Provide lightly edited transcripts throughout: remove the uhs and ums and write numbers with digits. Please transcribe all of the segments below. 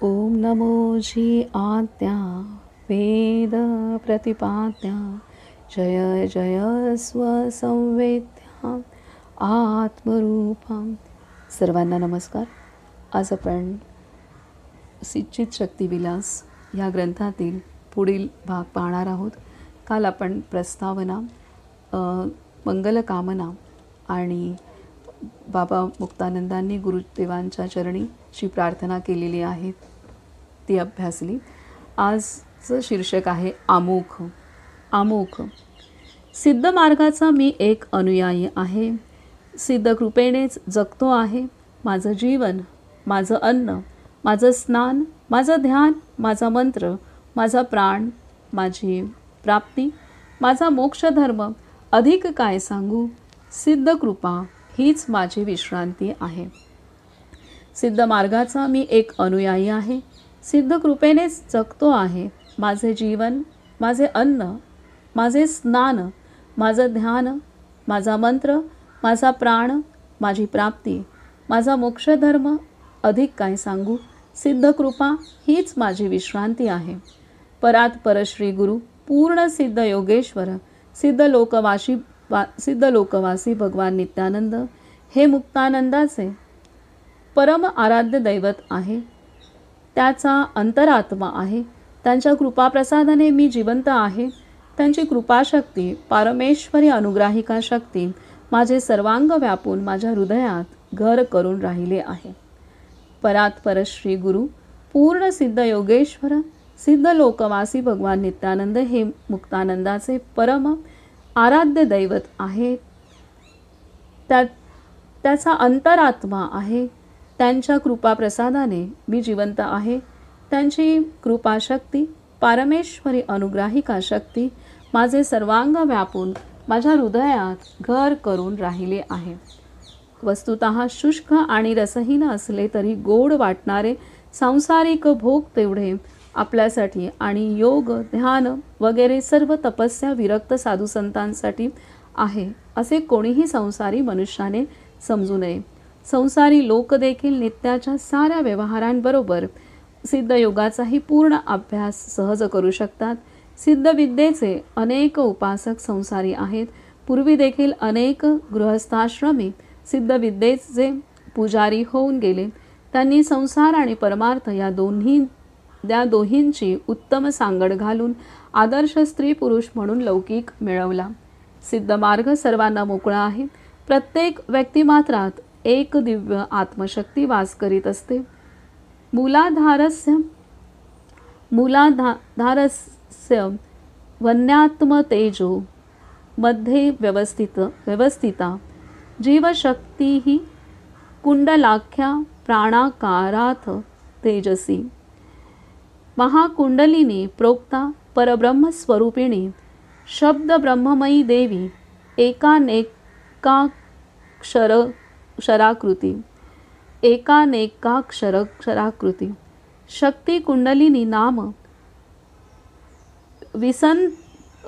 ओम नमो जी आद्या वेद प्रतिपाद्या जय जय स्वसंवेद्या आत्मरूपा. सर्वांना नमस्कार. आज आपण सिच्चित शक्तिविलास या ग्रंथातील पुढील भाग पाहणार आहोत. काल आपण प्रस्तावना, मंगलकामना आणि बाबा मुक्तानंदांनी गुरुदेवांच्या चरणीची प्रार्थना केलेली आहे ती अभ्यासली. आजचं शीर्षक आहे आमोख. आमोख. सिद्ध मार्गाचा मी एक अनुयायी आहे. सिद्ध कृपेनेच जगतो आहे. माझं जीवन, माझं अन्न, माझं स्नान, माझं ध्यान, माझा मंत्र, माझा प्राण, माझी प्राप्ती, माझा मोक्षधर्म, अधिक काय सांगू. सिद्ध कृपा हीच माझी विश्रांती आहे. सिद्ध मार्गाचा मी एक अनुयायी आहे. सिद्ध कृपेनेच जगतो आहे. माझे जीवन, माझे अन्न, माझे स्नान, माझं ध्यान, माझा मंत्र, माझा प्राण, माझी प्राप्ती, माझा मोक्षधर्म, अधिक काय सांगू. सिद्ध कृपा हीच माझी विश्रांती आहे. परात परश्री गुरु, पूर्ण सिद्ध योगेश्वर, सिद्ध लोकवासी भगवान नित्यानंद हे मुक्तानंदाचे परम आराध्य दैवत आहे. त्याचा अंतरात्मा आहे. त्यांच्या कृपाप्रसादाने मी जिवंत आहे. त्यांची कृपाशक्ती, पारमेश्वरी अनुग्राहिका शक्ती माझे सर्वांग व्यापून माझ्या हृदयात घर करून राहिले आहे. परात परश्री गुरु, पूर्ण सिद्ध योगेश्वर, सिद्ध लोकवासी भगवान नित्यानंद हे मुक्तानंदाचे परम आराध्य दैवत आहे. त्याचा अंतरात्मा आहे. त्यांच्या कृपाप्रसादाने मी जिवंत आहे. त्यांची कृपाशक्ती, पारमेश्वरी अनुग्राहिका शक्ती माझे सर्वांग व्यापून माझ्या हृदयात घर करून राहिले आहे. वस्तुतः शुष्क आणि रसहीन असले तरी गोड वाटणारे सांसारिक भोग तेवढे आपल्यासाठी आणि योग, ध्यान वगैरे सर्व तपस्या विरक्त साधुसंतांसाठी आहे असे कोणीही संसारी मनुष्याने समजू नये. संसारी लोक देखील नित्याच्या साऱ्या व्यवहारांबरोबर सिद्ध योगाचाही पूर्ण अभ्यास सहज करू शकतात. सिद्ध विद्येचे अनेक उपासक संसारी आहेत. पूर्वी देखील अनेक गृहस्थाश्रमी सिद्ध विद्येचे पुजारी होऊन गेले. त्यांनी संसार आणि परमार्थ या दोहींची उत्तम सांगड घालून आदर्श स्त्री पुरुष म्हणून लौकिक मिळवला. सिद्ध मार्ग सर्वांना मोकळा आहे. प्रत्येक व्यक्तिमात्रात एक दिव्य आत्मशक्ती वास करीत असते. मूलाधारस्य वन्यात्म तेजो मध्ये व्यवस्थिता जीवशक्ती ही कुंडलाख्या प्राणाकारात तेजसी. महाकुंडलिनी प्रोक्ता परब्रह्मस्वरूपिणी शब्द ब्रह्ममयी देवी एकानेकाक्षराकृती शक्ती कुंडलिनी नाम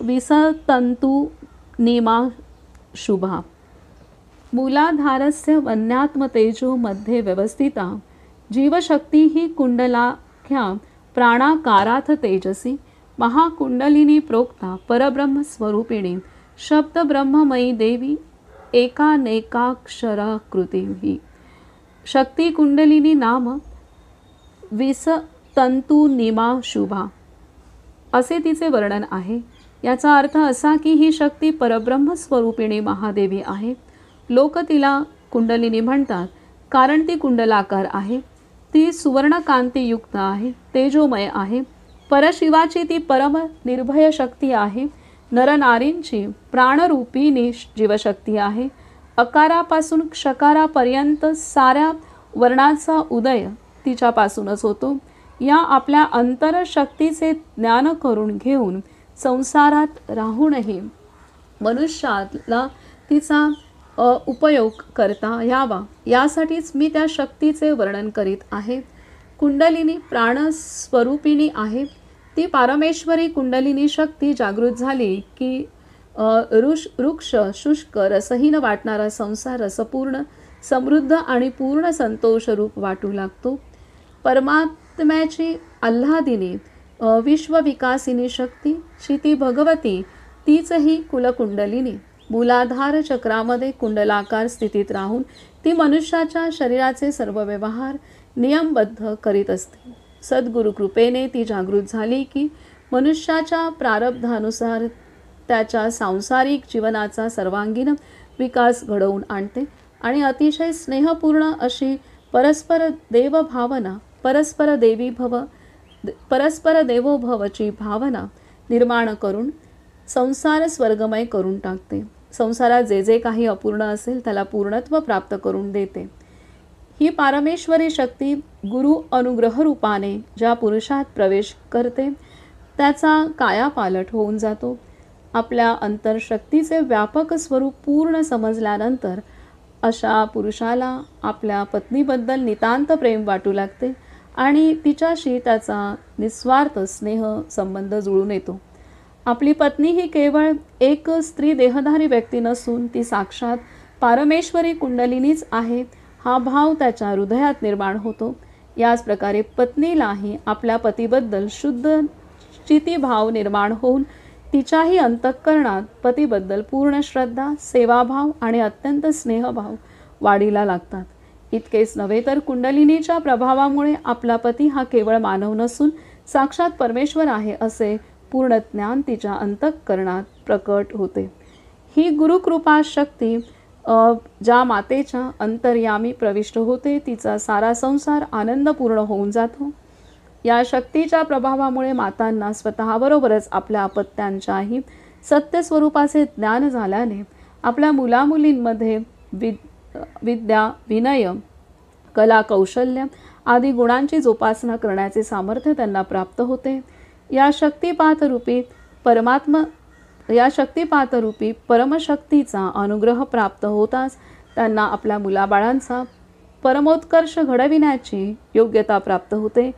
विसतंतु निमा शुभा. मूलाधारस्य वन्यात्मतेजो मध्ये व्यवस्थिता जीवशक्ती ही कुंडलाख्या प्राणाकाराथ तेजसी. महाकुंडलिनी प्रोक्ता परब्रह्मस्वरूपिणी शब्द ब्रह्ममयी देवी एकानेकाक्षराकृती ही शक्ती कुंडलिनी नाम विसतंतुनिमा शुभा असे तिचे वर्णन आहे. याचा अर्थ असा की ही शक्ती परब्रह्मस्वरूपिणी महादेवी आहे. लोक तिला कुंडलिनी म्हणतात कारण ती कुंडलाकार आहे. ती सुवर्णकांतीयुक्त आहे, तेजोमय आहे. परशिवाची ती परम निर्भय शक्ती आहे. नरनारींची प्राणरूपिणी जीवशक्ती आहे. अकारापासून क्षकारापर्यंत साऱ्या वर्णाचा उदय तिच्यापासूनच होतो. या आपल्या अंतरशक्तीचे ज्ञान करून घेऊन संसारात राहूनही मनुष्याला तिचा उपयोग करता यावा यासाठीच मी त्या शक्तीचे वर्णन करीत आहे. कुंडलिनी प्राणस्वरूपिणी आहे. ती पारमेश्वरी कुंडलिनी शक्ती जागृत झाली की वृक्ष, शुष्क, रसहीन वाटणारा संसार रसपूर्ण, समृद्ध आणि पूर्ण संतोषरूप वाटू लागतो. आत्म्याची आल्हादिनी विश्वविकासिनी शक्ती क्षिती भगवती, तीच ही कुलकुंडलिनी. मूलाधार चक्रामध्ये कुंडलाकार स्थितीत राहून ती मनुष्याच्या शरीराचे सर्व व्यवहार नियमबद्ध करीत असते. सद्गुरु कृपेने ती जागृत झाली की मनुष्याच्या प्रारब्धानुसार त्याच्या सांसारिक जीवनाचा सर्वांगीण विकास घडवून आणते आणि अतिशय स्नेहपूर्ण अशी परस्पर देवभावना, परस्पर देवोभवची भावना निर्माण करून संसार स्वर्गमय करून टाकते. संसारात जे जे काही अपूर्ण असेल त्याला पूर्णत्व प्राप्त करून देते. ही पारमेश्वरी शक्ती गुरु अनुग्रह रूपाने ज्या पुरुषात प्रवेश करते त्याचा कायापालट होऊन जातो. आपल्या अंतरशक्तीचे व्यापक स्वरूप पूर्ण समजल्यानंतर अशा पुरुषाला आपल्या पत्नीबद्दल नितांत प्रेम वाटू लागते आणि तिच्याशी त्याचा निस्वार्थ स्नेह संबंध जुळून येतो. आपली पत्नी ही केवळ एक स्त्री देहधारी व्यक्ती नसून ती साक्षात पारमेश्वरी कुंडलिनीच आहे हा भाव त्याच्या हृदयात निर्माण होतो. याच प्रकारे पत्नीलाही आपल्या पतीबद्दल शुद्ध चितिभाव निर्माण होऊन तिच्याही अंतःकरणात पतीबद्दल पूर्ण श्रद्धा, सेवाभाव आणि अत्यंत स्नेहभाव वाढीला लागतात. इतकेच नव्हे तर कुंडलिनीच्या प्रभावामुळे आपला पती हा केवळ मानव नसून साक्षात परमेश्वर आहे असे पूर्ण ज्ञान तिच्या अंतःकरणात प्रकट होते. ही गुरुकृपा शक्ती ज्या मातेच्या अंतर्यामी प्रविष्ट होते तिचा सारा संसार आनंदपूर्ण होऊन जातो. या शक्तीच्या प्रभावामुळे मातांना स्वतःबरोबरच आपल्या अपत्यांच्याही सत्य स्वरूपाचे ज्ञान झाल्याने आपल्या मुलामुलींमध्ये विद्या, विनय, कला, कौशल्य आदी गुणांची जोपासना करण्याचे सामर्थ्य त्यांना प्राप्त होते. या शक्तिपातरूपी परमशक्तीचा अनुग्रह प्राप्त होताच त्यांना आपल्या मुलाबाळांचा परमोत्कर्ष घडविण्याची योग्यता प्राप्त होते.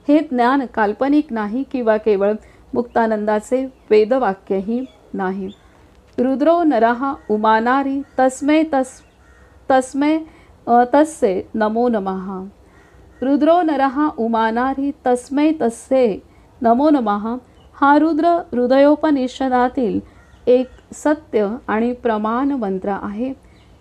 हे ज्ञान काल्पनिक नाही किंवा केवळ मुक्तानंदाचे वेदवाक्यही नाही. रुद्रो नरः उमानारी तस्मै तस्ये नमो नमः. रुद्रो नरः उमानारी तस्मै तस्ये नमो नमः हा रुद्र हृदयोपनिषदातील एक सत्य आणि प्रमाण मंत्र आहे.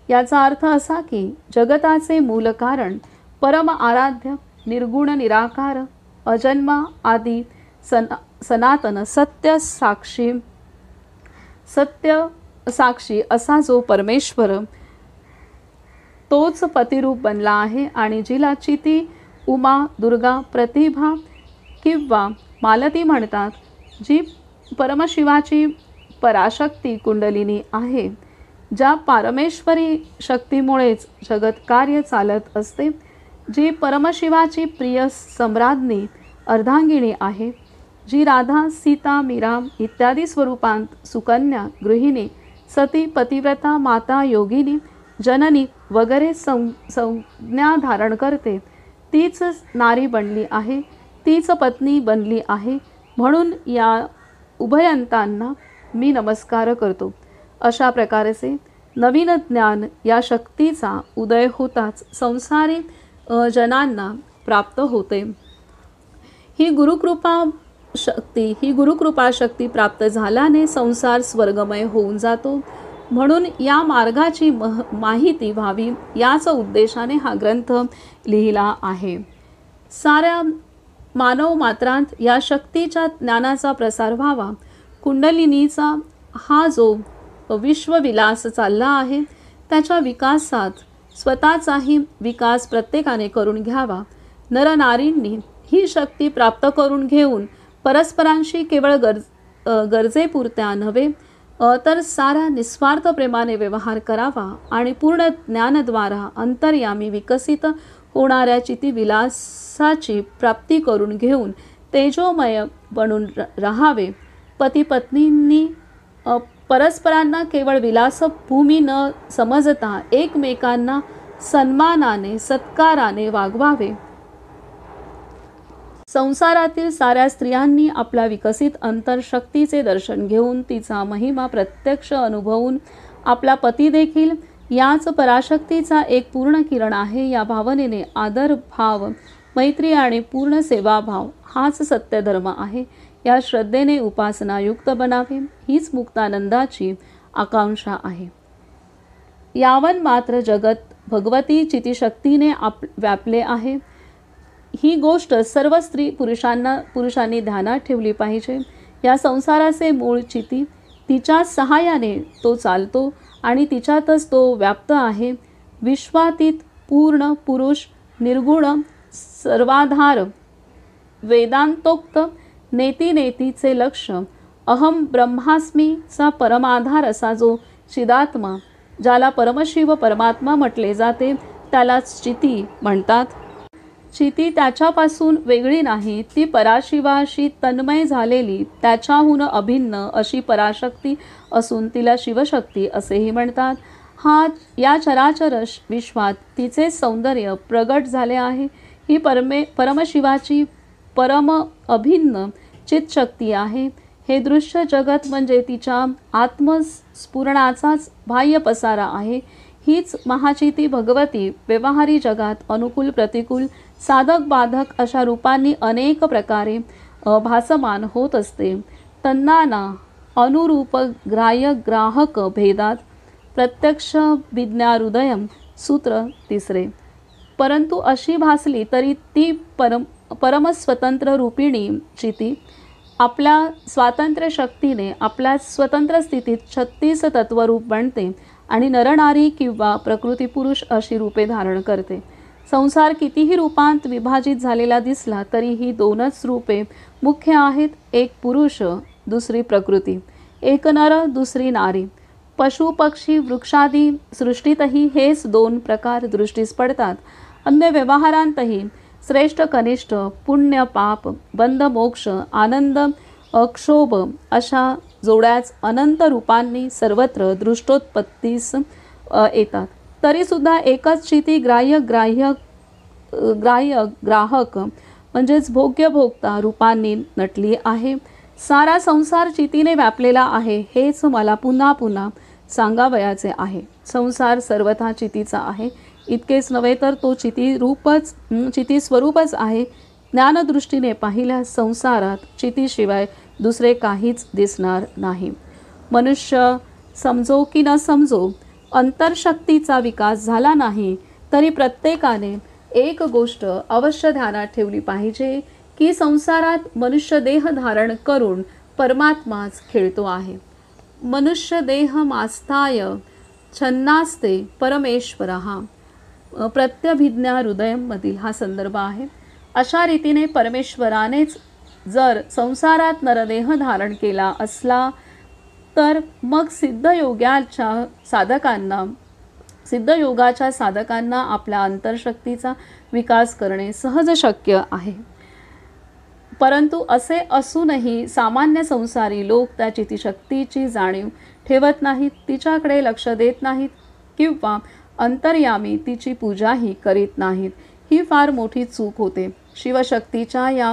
याचा अर्थ असा की जगताचे मूल कारण, परम आराध्य, निर्गुण, निराकार, अजन्मा आदी सनातन सत्य साक्षी असा जो परमेश्वर तोच पतिरूप बनला आहे आणि जिला चिती, उमा, दुर्गा, प्रतिभा किंवा मालती म्हणतात, जी परमशिवाची पराशक्ती कुंडलिनी आहे, ज्या पारमेश्वरी शक्तीमुळेच जगत कार्य चालत असते, जी परमशिवाची प्रिय सम्राज्ञी अर्धांगिणी आहे, जी राधा, सीता, मीरा इत्यादी स्वरूपांत सुकन्या, गृहिणी, सती, पतिव्रता, माता, योगिनी, जननी वगैरे संज्ञा धारण करते, तीच नारी बनली आहे, तीच पत्नी बनली आहे. म्हणून या उभयंतांना मी नमस्कार करतो. अशा प्रकारचे नवीन ज्ञान या शक्तीचा उदय होताच संसारी जनांना प्राप्त होते. ही गुरुकृपा शक्ती प्राप्त झाल्याने संसार स्वर्गमय होऊन जातो. म्हणून या मार्गाची माहिती व्हावी याच उद्देशाने हा ग्रंथ लिहिला आहे. साऱ्या मानव मात्रांत या शक्तीच्या ज्ञानाचा प्रसार व्हावा. कुंडलिनीचा हा जो विश्वविलास चालला आहे त्याच्या विकासात स्वतःचाही विकास प्रत्येकाने करून घ्यावा. नरनारींनी ही शक्ती प्राप्त करून घेऊन परस्परांशी केवळ गरजेपुरत्या नव्हे तर सारा निस्वार्थ प्रेमाने व्यवहार करावा आणि पूर्ण ज्ञानद्वारा अंतर्यामी विकसित होणाऱ्या चितिविलासाची प्राप्ती करून घेऊन तेजोमय बनून राहावे. पती पत्नींनी परस्परांना केवळ विलासभूमी न समजता एकमेकांना सन्मानाने, सत्काराने वागवावे. संसारातील साऱ्या स्त्रियांनी आपल्या विकसित अंतरशक्तीचे दर्शन घेऊन तिचा महिमा प्रत्यक्ष अनुभवून आपला पती देखील याच पराशक्तीचा एक पूर्ण किरण आहे या भावनेने आदर भाव मैत्री आणि पूर्ण सेवाभाव हाच सत्यधर्म आहे. या श्रद्धेने उपासनायुक्त बनावे हीच मुक्तानंदाची आकांक्षा आहे. यावन मात्र जगत भगवती चितिशक्तीने व्यापले आहे. ही गोष्ट सर्व स्त्री पुरुषांनी ध्यानात ठेवली पाहिजे. या संसाराचे मूळ चिती, तिच्या सहाय्याने तो चालतो आणि तिच्यातच तो व्याप्त आहे. विश्वातीत पूर्ण पुरुष, निर्गुण, सर्वाधार, वेदांतोक्त नेतीनेतीचे लक्ष, अहम ब्रह्मास्मीचा परमाधार असा जो चिदात्मा, ज्याला परमशिव परमात्मा म्हटले जाते, त्यालाच चिती म्हणतात. चिती त्याच्यापासून वेगळी नाही, ती पराशिवाशी तन्मय झालेली, त्याच्याहून अभिन्न अशी पराशक्ती असून तिला शिवशक्ती असेही म्हणतात. या चराचर विश्वात तिचे सौंदर्य प्रगट झाले आहे. ही परमशिवाची परम अभिन्न चितशक्ती आहे. हे दृश्य जगत म्हणजे तिच्या आत्मस्फुरणाचाच बाह्य पसारा आहे. हीच महाचिती भगवती व्यवहारी जगात अनुकूल प्रतिकूल साधक बाधक अशा रूपांनी अनेक प्रकारे भासमान होत असते. तन्नाना अनुरूप ग्राह्य ग्राहक भेदात प्रत्यक्ष विज्ञाहृदयम सूत्र 3. परंतु अशी भासली तरी ती परमस्वतंत्र रूपिणी चिती आपल्या स्वातंत्र्य शक्तीने आपल्या स्वतंत्र स्थितीत 36 तत्वरूप बनते आणि नरनारी किंवा प्रकृती पुरुष अशी रूपे धारण करते. संसार कितीही रूपांत विभाजित झालेला दिसला तरी ही 2च रूपे मुख्य आहेत. एक पुरुष, दुसरी प्रकृती. एक नर, दुसरी नारी. पशु पक्षी वृक्षादी सृष्टीतही हेच 2 प्रकार दृष्टीस पडतात. अन्य व्यवहारांतही श्रेष्ठ कनिष्ठ, पुण्य पाप, बंध मोक्ष, आनंद अक्षोभ अशा जोड्याच अनंत रूपांनी सर्वत्र दृष्टोत्पत्तीस येतात. तरीसुद्धा एकच चिती ग्राह्य ग्राहक म्हणजेच भोग्य भोक्ता रूपांनी नटली आहे. सारा संसार चितीने व्यापलेला आहे हेच मला पुन्हा पुन्हा सांगावयाचे आहे. संसार सर्वथा चितीचा आहे. इतकेच नव्हे तर तो चिती स्वरूपच आहे. ज्ञानदृष्टीने पाहिल्यास संसारात चितीशिवाय दुसरे काहीच दिसणार नाही. मनुष्य समजो की न समजो, अंतरशक्तीचा विकास झाला नाही तरी प्रत्येकाने एक गोष्ट अवश्य ध्यानात ठेवली पाहिजे की संसारात मनुष्य देह धारण करून परमात्माच खेळतो आहे. मनुष्य देहमास्थाय छन्नास्ते परमेश्वरः प्रत्यभिज्ञा हृदयमधील हा संदर्भ आहे. अशा रीतीने परमेश्वरानेच जर संसारात नरदेह धारण केला असला तर मग सिद्धयोगाच्या साधकांना आपल्या अंतरशक्तीचा विकास करणे सहज शक्य आहे. परंतु असे असूनही सामान्य संसारी लोक त्या चितिशक्तीची जाणीव ठेवत नाहीत, तिच्याकडे लक्ष देत नाहीत किंवा अंतर्यामी तिची पूजाही करीत नाहीत. ही फार मोठी चूक होते. शिवशक्तीच्या या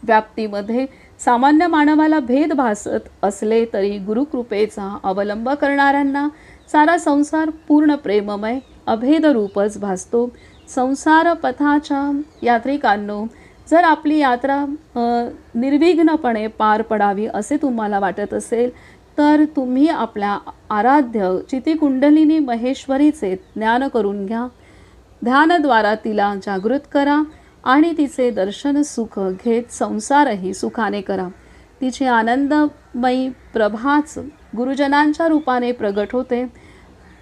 व्याप्तीमध्ये सामान्य मानवाला भेद भासत असले तरी गुरुकृपेचा अवलंब करणाऱ्यांना सारा संसार पूर्ण प्रेममय अभेद रूपच भासतो. संसार पथाच्या यात्रिकांनो, जर आपली यात्रा निर्विघ्नपणे पार पडावी असे तुम्हाला वाटत असेल तर तुम्ही आपल्या आराध्य चितिकुंडलिनी महेश्वरीचे ज्ञान करून घ्या. ध्यानद्वारा तिला जागृत करा आणि तिचे दर्शन सुख घेत संसारही सुखाने करा. तिची आनंदमयी प्रभाच गुरुजनांच्या रूपाने प्रगट होते.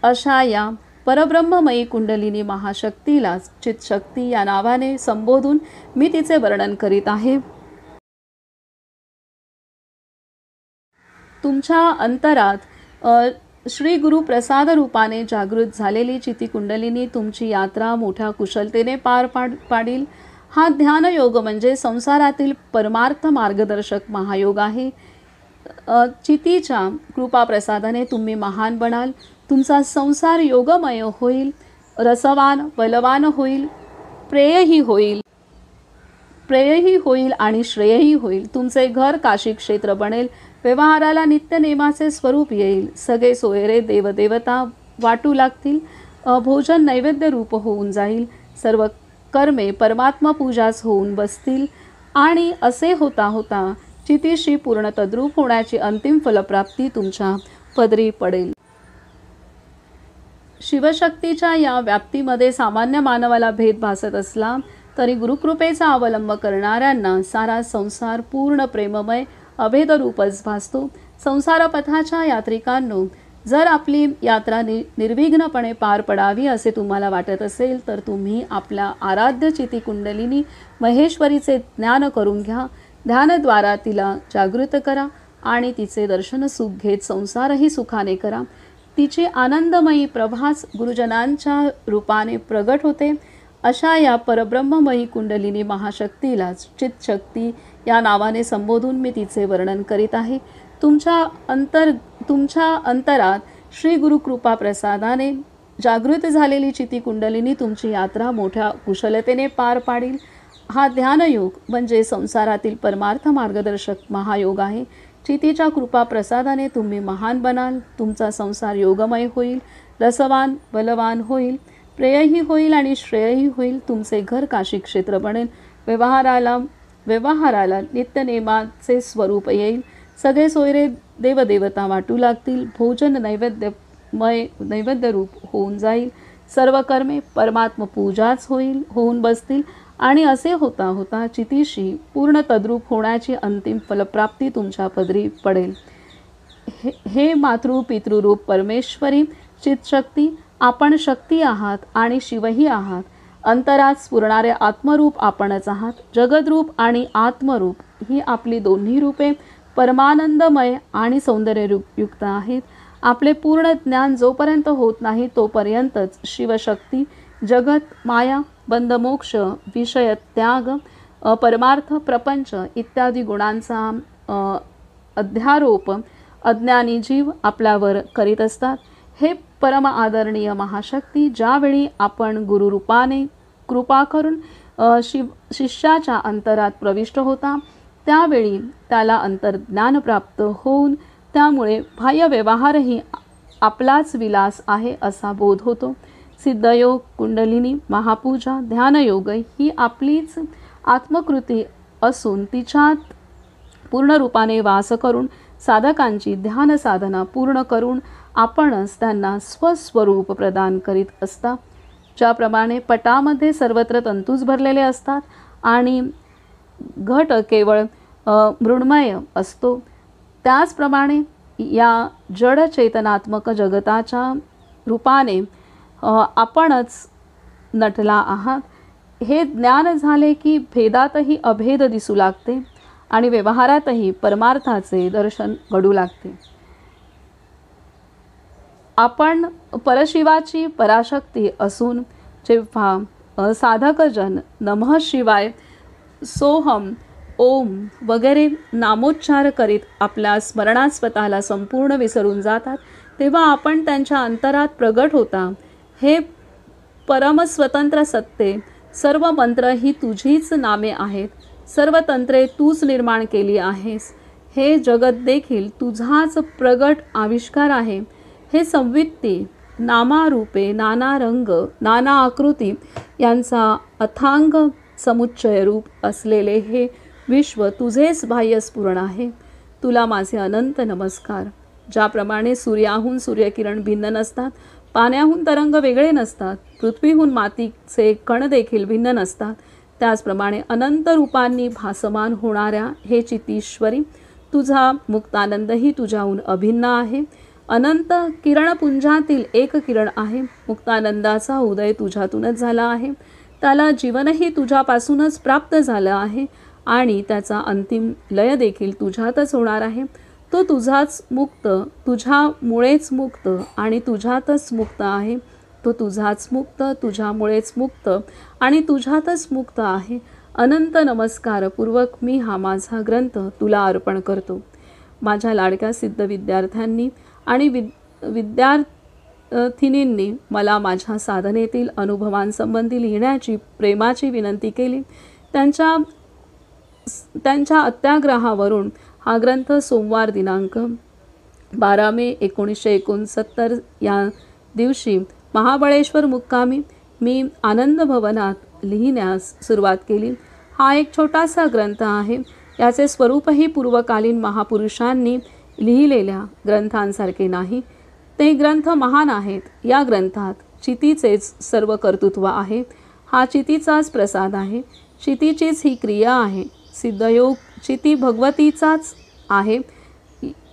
अशा या परब्रह्ममयी कुंडलिनी महाशक्तीला चितशक्ती या नावाने संबोधून मी तिचे वर्णन करीत आहे. तुमच्या अंतरात श्री गुरु प्रसाद रूपाने जागृत झालेली चितिकुंडलिनी तुमची यात्रा मोठ्या कुशलतेने पार पाडील. हा ध्यानयोग म्हणजे संसारातील परमार्थ मार्गदर्शक महायोग आहे. चितीच्या कृपाप्रसादाने तुम्ही महान बनाल. तुमचा संसार योगमय होईल, रसवान बलवान होईल, प्रेयही होईल आणि श्रेयही होईल. तुमचे घर काशी क्षेत्र बनेल. व्यवहाराला नित्यनेमाचे स्वरूप येईल. सगळे सोयरे देवदेवता वाटू लागतील. भोजन नैवेद्य रूप होऊन जाईल. सर्व कर्मे परमात्मा पूजाच होऊन बसतील आणि असे होता होता चितीशी पूर्ण तद्रूप होण्याची अंतिम फलप्राप्ती तुमच्या पदरी पडेल. शिवशक्तीच्या या व्याप्तीमध्ये सामान्य मानवाला भेद भासत असला तरी गुरुकृपेचा अवलंब करणाऱ्यांना सारा संसार पूर्ण प्रेममय अभेद रूपच भासतो. संसारपथाच्या यात्रिकांनो, जर आपली यात्रा निर्विघ्नपणे पार पडावी असे तुम्हाला वाटत असेल तर तुम्ही आपल्या आराध्य चिती कुंडलिनी महेश्वरीचे ज्ञान करून घ्या. ध्यानद्वारा तिला जागृत करा आणि तिचे दर्शन सुख घेत संसारही सुखाने करा. तिची आनंदमयी प्रभास गुरुजनांच्या रूपाने प्रगट होते. अशा या परब्रह्ममयी कुंडलिनी महाशक्तीला चितशक्ती या नावाने संबोधून मी तिचे वर्णन करीत आहे. तुमच्या अंतरात श्री गुरु कृपा प्रसादाने जागृत झालेली चिती कुंडलिनी तुमची यात्रा मोठ्या कुशलतेने पार पाडील. हा ध्यानयोग म्हणजे संसारातील परमार्थ मार्गदर्शक महायोग आहे. चितीच्या कृपा प्रसादाने तुम्ही महान बनाल. तुमचा संसार योगमय होईल, रसवान बलवान होईल, प्रेयही होईल आणि श्रेयही होईल. तुमचे घर काशी क्षेत्र बनेल. व्यवहाराला नित्यनेमाचे स्वरूप येईल. सगळे सोयरे देवदेवता वाटू लागतील. भोजन नैवेद्य रूप होऊन जाईल. सर्व कर्मे परमात्म पूजाच होऊन बसतील आणि असे होता होता चितीशी पूर्ण तद्रूप होण्याची अंतिम फलप्राप्ती तुमच्या पदरी पडेल. हे मातृपितृरूप परमेश्वरी चितशक्ती, आपण शक्ती आहात आणि शिवही आहात. अंतरात स्फुरणारे आत्मरूप आपणच आहात. जगद्रूप आणि आत्मरूप ही आपली दोन्ही रूपे परमानंदमय आणि सौंदर्ययुक्त आहेत. आपले पूर्ण ज्ञान जोपर्यंत होत नाही तोपर्यंतच शिवशक्ती जगत, माया, बंधमोक्ष, विषय त्याग, परमार्थ, प्रपंच इत्यादी गुणांचा अध्यारोप अज्ञानी जीव आपल्यावर करीत असतात. हे परम आदरणीय महाशक्ती, ज्यावेळी आपण गुरुरूपाने कृपा करून शिष्याच्या अंतरात प्रविष्ट होता त्यावेळी त्याला अंतर्ज्ञान प्राप्त होऊन त्यामुळे बाह्य व्यवहारही आपलाच विलास आहे असा बोध होतो. सिद्धयोग, कुंडलिनी, महापूजा, ध्यानयोग ही आपलीच आत्मकृती असून तिच्यात पूर्ण रूपाने वास करून साधकांची ध्यान साधना पूर्ण करून आपणच त्यांना स्वस्वरूप प्रदान करीत असता. ज्याप्रमाणे पटामध्ये सर्वत्र तंतूच भरलेले असतात आणि घट केवळ मृण्मय असतो, त्याचप्रमाणे या जड चेतनात्मक जगताच्या रूपाने आपणच नटला आहात. हे ज्ञान झाले की भेदातही अभेद दिसू लागते आणि व्यवहारातही परमार्थाचे दर्शन घडू लागते. आपण परशिवाची पराशक्ती असून जेव्हा साधकजन नमः शिवाय, सोहम, ओम वगैरे नामोच्चार करीत आपल्या स्मरणात स्वतःला संपूर्ण विसरून जातात तेव्हा आपण त्यांच्या अंतरात प्रगट होता. हे परमस्वतंत्र सत्ते, सर्व मंत्र ही तुझीच नामे आहेत. सर्व तंत्रे तूच निर्माण केली आहेस. हे जगत देखील तुझाच प्रगट आविष्कार आहे. हे संवित्ती, नामारूपे, नाना रंग, नाना आकृती यांचा अथांग समुच्चय रूप असलेले हे विश्व तुझेच बाह्य स्फुरण आहे. तुला माझे अनंत नमस्कार. ज्याप्रमाणे सूर्याहून सूर्यकिरण भिन्न नसतात, पाण्याहून तरंग वेगळे नसतात, पृथ्वीहून मातीचे कण देखील भिन्न नसतात, त्याचप्रमाणे अनंत रूपांनी भासमान होणाऱ्या हे चितीश्वरी, तुझा मुक्तानंदही तुझ्याहून अभिन्न आहे. अनंत किरणपुंजातील एक किरण आहे. मुक्तानंदाचा उदय तुझ्यातूनच झाला आहे. त्याला जीवनही तुझ्यापासूनच प्राप्त झालं आहे आणि त्याचा अंतिम लय देखील तुझ्यातच होणार आहे. तो तुझाच मुक्त, तुझ्यामुळेच मुक्त आणि तुझ्यातच मुक्त आहे. तो तुझाच मुक्त, तुझ्यामुळेच मुक्त आणि तुझ्यातच मुक्त आहे. अनंत नमस्कारपूर्वक मी हा माझा ग्रंथ तुला अर्पण करतो. माझ्या लाडक्या सिद्ध विद्यार्थ्यांनी आणि विद्यार्थिनींनी मला माझ्या साधनेतील अनुभवांसंबंधी लिहिण्याची प्रेमाची विनंती केली. त्यांच्या अत्याग्रहावरून हा ग्रंथ सोमवार दिनांक 12 मे 1969 या दिवशी महाबळेश्वर मुक्कामी मी आनंद भवनात लिहिण्यास सुरुवात केली. हा एक छोटासा ग्रंथ आहे. याचे स्वरूपही पूर्वकालीन महापुरुषांनी लिहिलेल्या ग्रंथांसारखे नाही. ते ग्रंथ महान आहेत. या ग्रंथात चितीचेच सर्व कर्तृत्व आहे. हा चितीचाच प्रसाद आहे. चितीचीच ही क्रिया आहे. सिद्धयोग चिती भगवतीचाच आहे.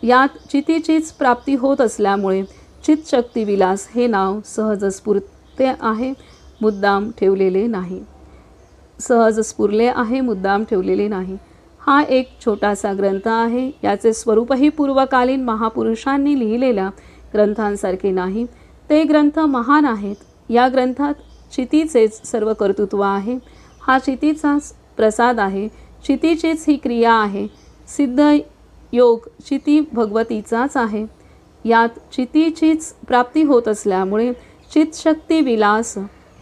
यात चितीचीच प्राप्ती होत असल्यामुळे चितशक्ती विलास हे नाव सहज स्फुरते आहे, मुद्दाम ठेवलेले नाही. सहज स्फुरले आहे, मुद्दाम ठेवलेले नाही. हा एक छोटासा ग्रंथ आहे. याचे स्वरूपही पूर्वकालीन महापुरुषांनी लिहिलेल्या ग्रंथांसारखे नाही. ते ग्रंथ महान आहेत. या ग्रंथात चितीचेच सर्व कर्तृत्व आहे. हा चितीचाच प्रसाद आहे. चितीचीच ही क्रिया आहे. सिद्ध योग चिती भगवतीचाच आहे. यात चितीचीच प्राप्ती होत असल्यामुळे चितशक्ती विलास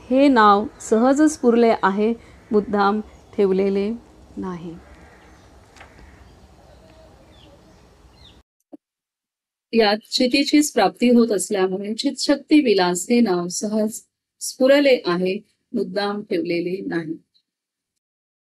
हे नाव सहज स्फुरले आहे, मुद्दाम ठेवलेले नाही. यात चितीचीच प्राप्ती होत असल्यामुळे चितशक्ती विलास हे नाव सहज स्फुरले आहे, मुद्दाम ठेवलेले नाही.